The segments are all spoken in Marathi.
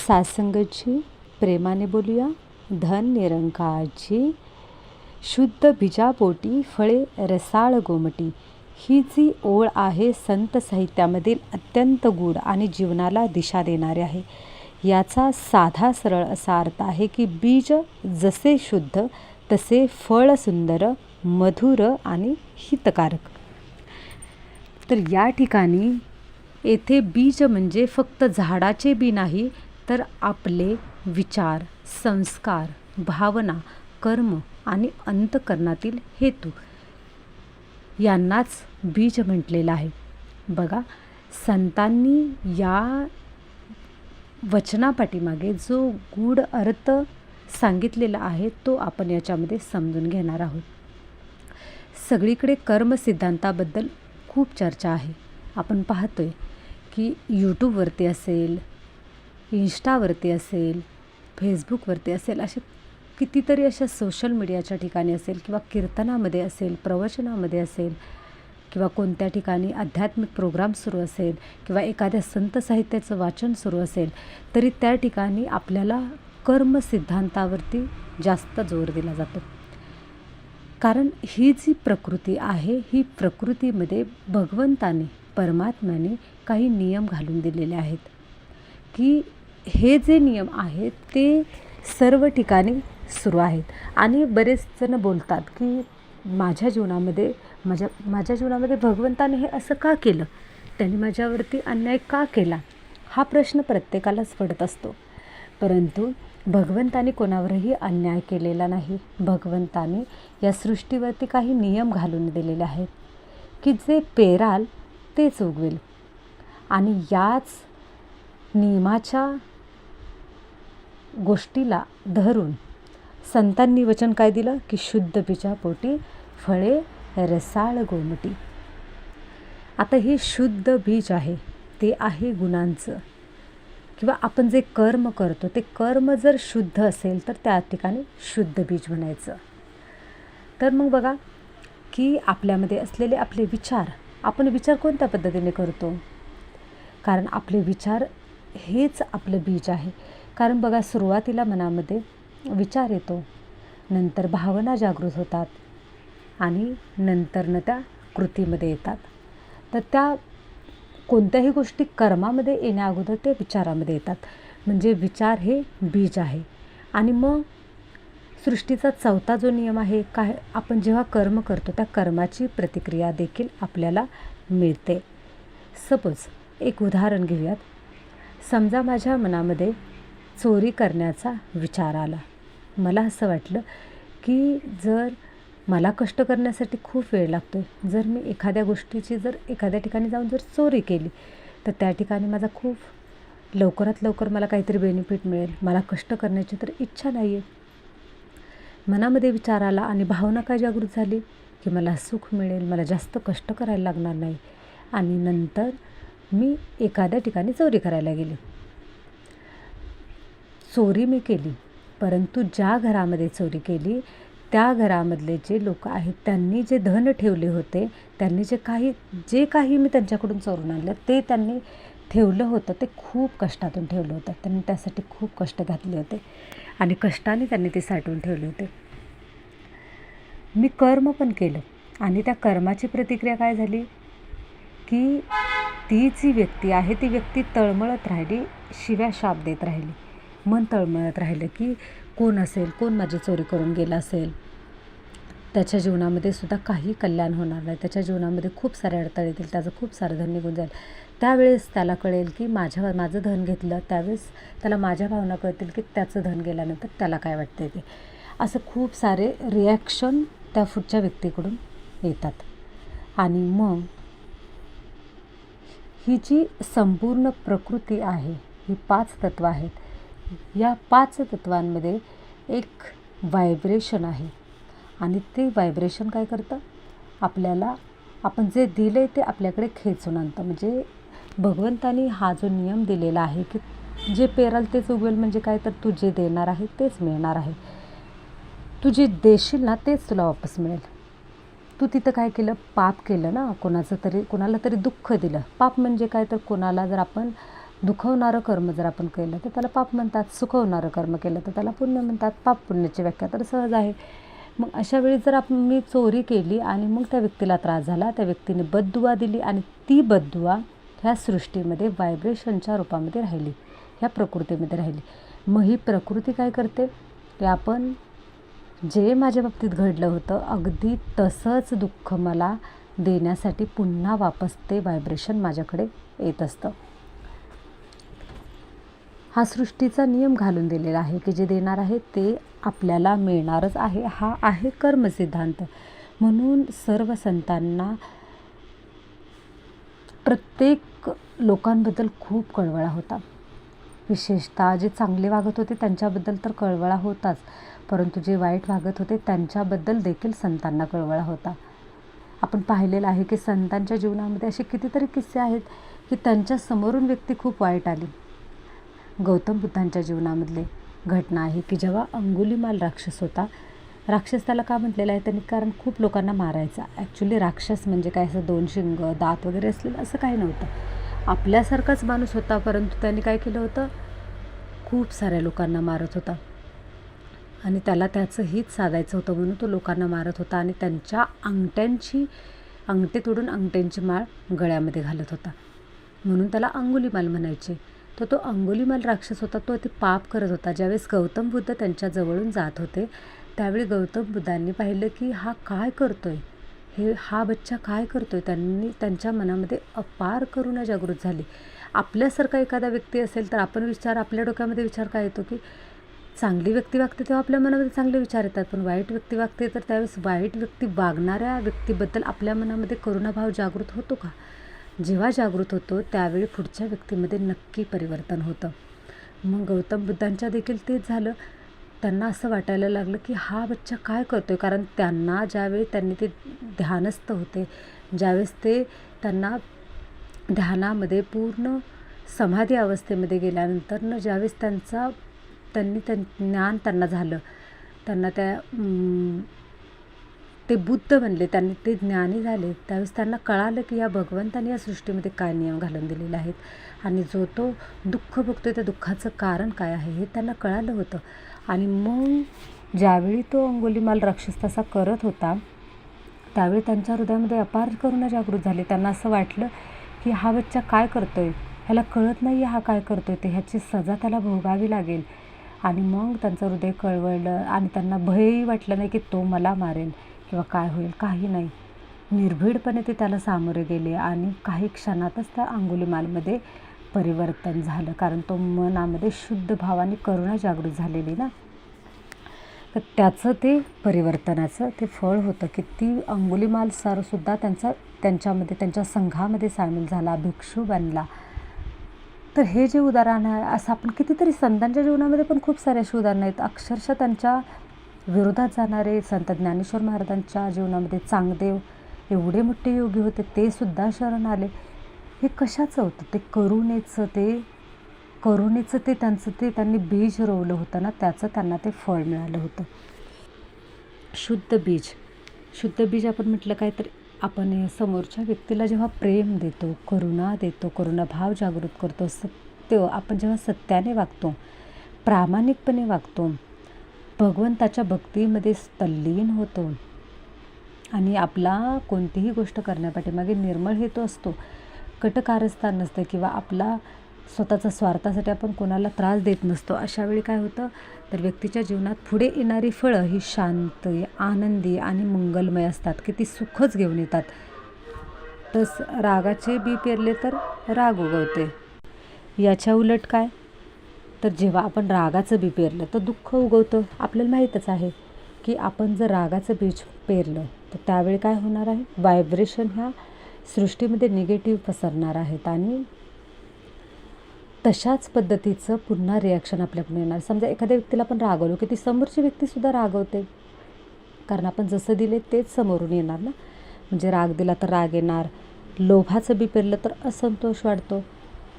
सासंगची प्रेमाने बोलूया. धन निरंकाळची शुद्ध बीजापोटी फळे रसाळ गोमटी. ही जी ओळ आहे संत साहित्यामधील अत्यंत गूढ आणि जीवनाला दिशा देणारी आहे. याचा साधा सरळ असा अर्थ आहे की बीज जसे शुद्ध तसे फळ सुंदर, मधुर आणि हितकारक. तर या ठिकाणी येथे बीज म्हणजे फक्त झाडाचे बी नाही, तर आपले विचार, संस्कार, भावना, कर्म आणि अंतःकरणातील हेतू यांनाच बीज म्हटलेलं आहे. बघा, संतांनी या वचनापाठीमागे जो गूढ अर्थ सांगितलेला आहे तो आपण याच्यामध्ये समजून घेणार आहोत. सगळीकडे कर्म सिद्धांताबद्दल खूप चर्चा आहे. आपण पाहतोय की यूट्यूबवरती असेल, इंस्टावरती असेल, फेसबुकवरती असेल, असे कितीतरी अशा सोशल मीडियाच्या ठिकाणी असेल किंवा कीर्तनामध्ये असेल, प्रवचनामध्ये असेल किंवा कोणत्या ठिकाणी आध्यात्मिक प्रोग्राम सुरू असेल किंवा एखाद्या संत साहित्याचं वाचन सुरू असेल, तरी त्या ठिकाणी आपल्याला कर्म सिद्धांतावरती जास्त जोर दिला जातो. कारण ही जी प्रकृती आहे, ही प्रकृतीमध्ये भगवंताने, परमात्म्याने काही नियम घालून दिलेले आहेत की हे जे नियम आहेत ते सर्व ठिकाणी सुरू आहेत. आणि बरेच जण बोलतात की माझ्या जीवनामध्ये भगवंताने हे असं का केलं, त्यांनी माझ्यावरती अन्याय का केला, हा प्रश्न प्रत्येकालाच पडत असतो. परंतु भगवंताने कोणावरही अन्याय केलेला नाही. भगवंताने या सृष्टीवरती काही नियम घालून दिलेले आहेत की जे पेराल तेच उगवेल. आणि याच नियमाच्या गोष्टीला धरून संतांनी वचन काय दिलं की शुद्ध बीजापोटी फळे रसाळ गोमटी. आता हे शुद्ध बीज आहे, ते आहे गुणांचं, किंवा आपण जे कर्म करतो ते कर्म जर शुद्ध असेल तर त्या ठिकाणी शुद्ध बीज म्हणायचं. तर मग बघा की आपल्यामध्ये असलेले आपले विचार, आपण विचार कोणत्या पद्धतीने करतो, कारण आपले विचार हेच आपलं बीज आहे. कारण बघा, सुरुवातीला मनामध्ये विचार येतो, नंतर भावना जागृत होतात आणि नंतरनं त्या कृतीमध्ये येतात. तर त्या कोणत्याही गोष्टी कर्मामध्ये येण्या अगोदर ते विचारामध्ये येतात. म्हणजे विचार हे बीज आहे. आणि मग सृष्टीचा चौथा जो नियम आहे, काय, आपण जेव्हा कर्म करतो त्या कर्माची प्रतिक्रिया देखील आपल्याला मिळते. सपोज एक उदाहरण घेऊयात. समजा माझ्या मनामध्ये चोरी करण्याचा विचार आला. मला असं वाटलं की जर मला कष्ट करण्यासाठी खूप वेळ लागतो, जर मी एखाद्या गोष्टीची एखाद्या ठिकाणी जाऊन जर चोरी केली तर त्या ठिकाणी माझा खूप लवकरात लवकर मला काहीतरी बेनिफिट मिळेल. मला कष्ट करण्याची तर इच्छा नाही आहे. मनामध्ये विचार आला आणि भावना काय जागृत झाली की मला सुख मिळेल, मला जास्त कष्ट करायला लागणार नाही. आणि नंतर मी एखाद्या ठिकाणी चोरी करायला गेले. चोरी मी केली, परंतु ज्या घरामध्ये चोरी केली त्या घरामधले जे लोक आहेत त्यांनी जे धन ठेवले होते, त्यांनी जे काही मी त्यांच्याकडून चोरून आणलं ते त्यांनी ठेवलं होतं, ते खूप कष्टातून ठेवलं होतं. त्यांनी त्यासाठी खूप कष्ट घातले होते आणि कष्टाने त्यांनी ते साठवून ठेवले होते. मी कर्म पण केलं आणि त्या कर्माची प्रतिक्रिया काय झाली की ती जी व्यक्ती आहे ती व्यक्ती तळमळत राहिली, शिव्या शाप देत राहिली. मन तळमळत राहिलं की कोण असेल, कोण माझी चोरी करून गेला असेल. त्याच्या जीवनामध्ये सुद्धा काही कल्याण होणार नाही, त्याच्या जीवनामध्ये खूप सारे अडथळे येतील, त्याचं खूप सारं धन निघून जाईल. त्यावेळेस त्याला कळेल की माझं धन घेतलं, त्यावेळेस त्याला माझ्या भावना कळतील की त्याचं धन गेल्यानंतर त्याला काय वाटते ते. असं खूप सारे रिॲक्शन त्या पुढच्या व्यक्तीकडून येतात. आणि मग ही जी संपूर्ण प्रकृती आहे, ही 5 तत्त्व आहेत. या 5 तत्वांमध्ये एक व्हायब्रेशन आहे आणि ते व्हायब्रेशन काय करतं, आपल्याला आपण जे दिलं आहे ते आपल्याकडे खेचून आणतं. म्हणजे भगवंतानी हा जो नियम दिलेला आहे की जे पेराल तेच उगवेल. म्हणजे काय, तर तू जे देणार आहे तेच मिळणार आहे. तू जे देशील ना तेच तुला वापस मिळेल. तू तिथं काय केलं, पाप केलं ना, कोणाला तरी दुःख दिलं. पाप म्हणजे काय, तर कोणाला जर आपण दुखवणारं कर्म जर आपण केलं तर त्याला पाप म्हणतात, सुखवणारं कर्म केलं तर त्याला पुण्य म्हणतात. पाप पुण्याची व्याख्या तर सहज आहे. मग अशा वेळी जर मी चोरी केली आणि मग त्या व्यक्तीला त्रास झाला, त्या व्यक्तीने बद्दुआ दिली आणि ती बद्दुआ ह्या सृष्टीमध्ये व्हायब्रेशनच्या रूपामध्ये राहिली, ह्या प्रकृतीमध्ये राहिली. मग ही प्रकृती काय करते की आपण जे माझ्या बाबतीत घडलं होतं अगदी तसंच दुःख मला देण्यासाठी पुन्हा वापस ते व्हायब्रेशन माझ्याकडे येत असतं. हा सृष्टीचा नियम घालून दिलेला आहे की जे देणार आहे ते आपल्याला मिळणारच आहे. हा आहे कर्मसिद्धांत. म्हणून सर्व संतांना प्रत्येक लोकांबद्दल खूप कळवळा होता. विशेषतः जे चांगले वागत होते त्यांच्याबद्दल तर कळवळा होताच, परंतु जे वाईट वागत होते त्यांच्याबद्दल देखील संतांना कळवळा होता. आपण पाहिलेलं आहे की संतांच्या जीवनामध्ये असे कितीतरी किस्से आहेत की त्यांच्या समोरून व्यक्ती खूप वाईट आली. गौतम बुद्धांच्या जीवनामधले घटना आहे की जेव्हा अंगुलीमाल राक्षस होता, राक्षस त्याला का म्हटलेलं आहे त्यांनी, कारण खूप लोकांना मारायचा. ॲक्च्युली राक्षस म्हणजे काय, असं 2 शिंग दात वगैरे असलेलं असं काही नव्हतं. आपल्यासारखाच माणूस होता, परंतु त्यांनी काय केलं होतं, खूप साऱ्या लोकांना मारत होता आणि त्याला त्याचं हित साधायचं होतं म्हणून तो लोकांना मारत होता आणि त्यांच्या अंगठे तोडून अंगठ्यांची माळ गळ्यामध्ये घालत होता, म्हणून त्याला अंगुलीमाल म्हणायचे. तो अंगुलीमाल राक्षस होता, तो ते पाप करत होता. ज्यावेळेस गौतम बुद्ध त्यांच्या जवळून जात होते त्यावेळी गौतम बुद्धांनी पाहिलं की हा काय करतोय, हा बच्चा काय करतोय. त्यांच्या मनामध्ये अपार करुणा जागृत झाली. आपल्यासारखा एखादा व्यक्ती असेल तर आपल्या डोक्यामध्ये विचार काय येतो की चांगली व्यक्ती वागते तेव्हा आपल्या मनामध्ये चांगले विचार येतात, पण वाईट व्यक्ती वागते तर त्यावेळेस वाईट व्यक्ती वागणाऱ्या व्यक्तीबद्दल आपल्या मनामध्ये करुणाभाव जागृत होतो का? जेव्हा जागृत होतो त्यावेळी पुढच्या व्यक्तीमध्ये नक्की परिवर्तन होतं. मग गौतम बुद्धांच्या देखील तेच झालं. त्यांना असं वाटायला लागलं की हा बच्चा काय करतोय, कारण ज्यावेळी त्यांनी ते ध्यानस्थ होते, ज्यावेळेस त्यांना ध्यानामध्ये पूर्ण समाधी अवस्थेमध्ये गेल्यानंतर ज्यावेळेस ज्ञान त्यांना झालं, त्यांना ते बुद्ध बनले, त्यांनी ते ज्ञानी झाले, त्यावेळेस त्यांना कळालं की या भगवंताने या सृष्टीमध्ये काय नियम घालून दिलेले आहेत आणि जो तो दुःख भोगतोय त्या दुःखाचं कारण काय आहे हे त्यांना कळालं होतं. आणि मग ज्यावेळी तो अंगुलीमाल राक्षस तसा करत होता त्यावेळी त्यांच्या हृदयामध्ये अपार करुणा जागृत झाली. त्यांना असं वाटलं की हा बच्चा काय करतोय, ह्याला कळत नाही हा काय करतोय ते, ह्याची सजा त्याला भोगावी लागेल. आणि मग त्यांचं हृदय कळवळलं आणि त्यांना भयही वाटलं नाही की तो मला मारेल किंवा काय होईल, काही नाही. निर्भीडपणे ते त्याला सामोरे गेले आणि काही क्षणातच त्या अंगुलीमालमध्ये परिवर्तन झालं, कारण तो मनामध्ये शुद्ध भावाने करुणा जागृत झालेली ना. तर त्याचं ते परिवर्तनाचं ते फळ होतं की ती अंगुलीमाल सरसुद्धा त्यांच्या संघामध्ये सामील झाला, भिक्षू बनला. तर हे जे उदाहरण आहे असं आपण कितीतरी संतांच्या जीवनामध्ये पण खूप सारे अशी उदाहरणं आहेत. अक्षरशः त्यांच्या विरोधात जाणारे संत ज्ञानेश्वर महाराजांच्या जीवनामध्ये चांगदेव एवढे मोठे योगी होते, ते सुद्धा शरण आले. हे कशाचं होतं, ते करुणेचं त्यांनी बीज रोवलं होतं ना, त्याचं त्यांना ते फळ मिळालं होतं. शुद्ध बीज आपण म्हटलं काय तर आपण समोरच्या व्यक्तीला जेव्हा प्रेम देतो, करुणाभाव जागृत करतो, आपण जेव्हा सत्याने वागतो, प्रामाणिकपणे वागतो, भगवंताच्या भक्तीमध्ये तल्लीन होतो आणि आपला कोणतीही गोष्ट करण्यापाठीमागे निर्मळ हेतू असतो, कटकारस्थान नसतं किंवा आपला स्वतःचा स्वार्थासाठी आपण कोणाला त्रास देत नसतो, अशा वेळी काय होतं तर व्यक्तीच्या जीवनात पुढे येणारी फळं ही शांत, आनंदी आणि मंगलमय असतात की ती सुखच घेऊन येतात. तर रागाचे बी पेरले तर राग उगवते. याच्या उलट काय तर जेव्हा आपण रागाचं बी पेरलं तर दुःख उगवतं. आपल्याला माहीतच आहे की आपण जर रागाचं बीज पेरलं तर त्यावेळी काय होणार आहे, व्हायब्रेशन ह्या सृष्टीमध्ये निगेटिव्ह पसरणार आहेत आणि तशाच पद्धतीचं पुन्हा रिॲक्शन आपल्याकडून येणार. समजा एखाद्या व्यक्तीला आपण रागवलो की ती समोरची व्यक्तीसुद्धा रागवते, कारण आपण जसं दिले तेच समोरून येणार ना. म्हणजे राग दिला तर राग येणार, लोभाचं बी पेरलं तर असंतोष वाढतो.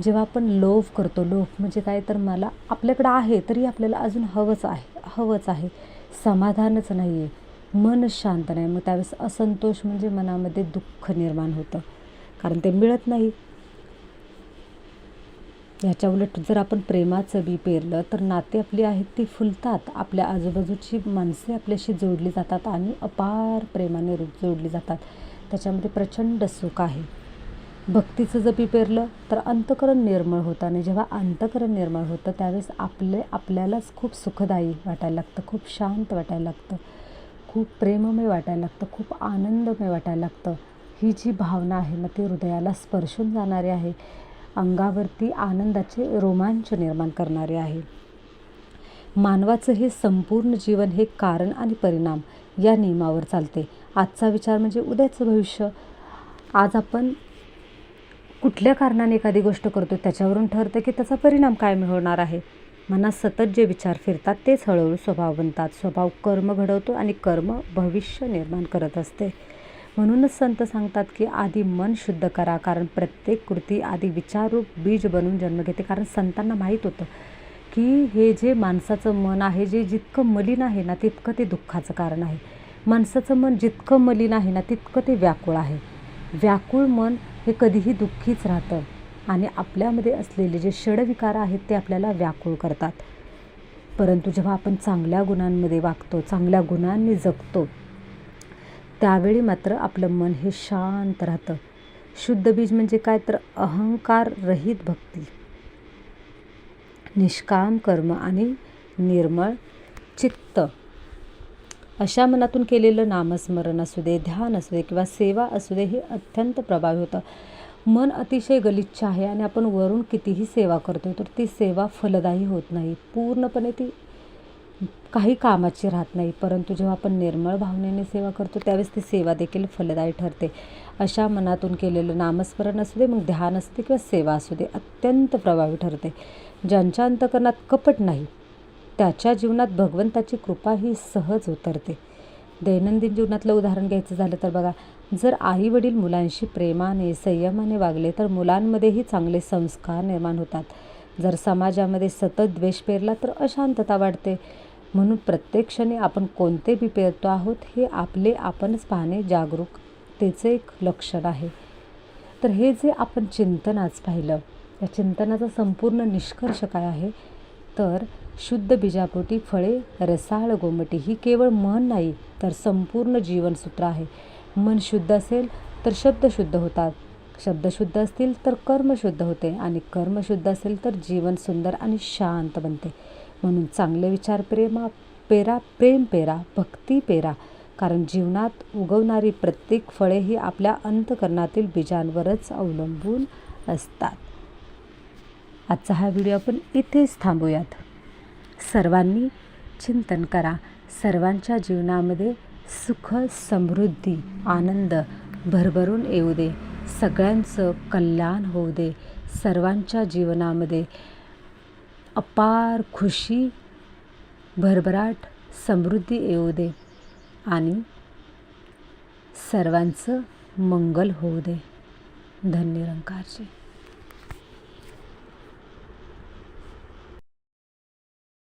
जेव्हा आपण लोभ करतो, लोभ म्हणजे काय तर मला आपल्याकडं आहे तरी आपल्याला अजून हवंच आहे, समाधानच नाही आहे, मन शांत नाही, मग त्यावेळेस असंतोष म्हणजे मनामध्ये दुःख निर्माण होतं, कारण ते मिळत नाही. ह्याच्या उलट जर आपण प्रेमाचं बी पेरलं तर नाते आपली आहेत ती फुलतात. आपल्या आजूबाजूची माणसे आपल्याशी जोडली जातात आणि अपार प्रेमाने जोडली जातात. त्याच्यामध्ये प्रचंड सुख आहे. भक्तीचं जर बी पेरलं तर अंतःकरण निर्मळ होतं आणि जेव्हा अंतःकरण निर्मळ होतं त्यावेळेस आपल्यालाच खूप सुखदायी वाटायला लागतं, खूप शांत वाटायला लागतं, खूप प्रेममय वाटायला लागतं, खूप आनंदमय वाटायला लागतं. ही जी भावना आहे ना ती हृदयाला स्पर्शून जाणारी आहे, अंगावरती आनंदाचे रोमांच निर्माण करणारे आहे. मानवाचं हे संपूर्ण जीवन हे कारण आणि परिणाम या नियमावर चालते. आजचा विचार म्हणजे उद्याचं भविष्य. आज आपण कुठल्या कारणाने एखादी गोष्ट करतो त्याच्यावरून ठरतं की त्याचा परिणाम काय होणार आहे. मनात सतत जे विचार फिरतात तेच हळूहळू स्वभाव बनतात. स्वभाव कर्म घडवतो आणि कर्म भविष्य निर्माण करत असते. म्हणूनच संत सांगतात की आधी मन शुद्ध करा, कारण प्रत्येक कृती आधी विचाररूप बीज बनून जन्म घेते. कारण संतांना माहीत होतं की हे जे माणसाचं मन आहे जे जितकं मलिन आहे ना तितकं ते दुःखाचं कारण आहे. माणसाचं मन जितकं मलिन आहे ना तितकं ते व्याकुळ आहे. व्याकुळ मन हे कधीही दुःखीच राहतं आणि आपल्यामध्ये असलेले जे षडविकार आहेत ते आपल्याला व्याकुळ करतात. परंतु जेव्हा आपण चांगल्या गुणांमध्ये वागतो, चांगल्या गुणांनी जगतो, त्यावेळी मात्र आपलं मन हे शांत राहतं. शुद्ध बीज म्हणजे काय तर अहंकार रहित भक्ती, निष्काम कर्म आणि निर्मळ चित्त. अशा मनातून केलेलं नामस्मरण असू दे, ध्यान असू दे किंवा सेवा असू दे हे अत्यंत प्रभावी होतं. मन अतिशय गलिच्छ आहे आणि आपण वरून कितीही सेवा करतो तर ती सेवा फलदायी होत नाही, पूर्णपणे ती काही कामाची राहत नाही. परंतु जेव्हा आपण निर्मळ भावनेने सेवा करतो त्यावेळेस ती सेवा देखील फलदायी ठरते. अशा मनातून केलेलं नामस्मरण असू दे, मग ध्यान असू दे किंवा सेवा असू दे अत्यंत प्रभावी ठरते. ज्यांच्या अंतःकरणात कपट नाही त्याच्या जीवनात भगवंताची कृपा ही सहज उतरते. दैनंदिन जीवनातलं उदाहरण घ्यायचं झालं तर बघा, जर आई वडील मुलांशी प्रेमाने संयमाने वागले तर मुलांमध्येही चांगले संस्कार निर्माण होतात. जर समाजामध्ये सतत द्वेष पेरला तर अशांतता वाढते. म्हणून प्रत्येक क्षणी आपण कोणते बी पेरतो आहोत हे आपणच पाहणे जागरूकतेचे एक लक्षण आहे. तर हे जे आपण चिंतन आज पाहिलं, या चिंतनाचा संपूर्ण निष्कर्ष काय आहे तर शुद्ध बीजापोटी फळे रसाळ गोमटी ही केवळ म्हण नाही तर संपूर्ण जीवनसूत्र आहे. मन शुद्ध असेल तर शब्द शुद्ध होतात, शब्द शुद्ध असतील तर कर्म शुद्ध होते आणि कर्म शुद्ध असेल तर जीवन सुंदर आणि शांत बनते. म्हणून चांगले विचार प्रेम पेरा, भक्ती पेरा, कारण जीवनात उगवणारी प्रत्येक फळे ही आपल्या अंतःकरणातील बीजांवरच अवलंबून असतात. आजचा हा व्हिडिओ आपण इथेच थांबूयात. सर्वांनी चिंतन करा. सर्वांच्या जीवनामध्ये सुख, समृद्धी, आनंद भरभरून येऊ दे. सगळ्यांचं कल्याण होऊ दे. सर्वांच्या जीवनामध्ये अपार खुशी, भरभराट, समृद्धी येऊ दे आणि सर्वांचं मंगल होऊ दे. धन्य निरंकारचे.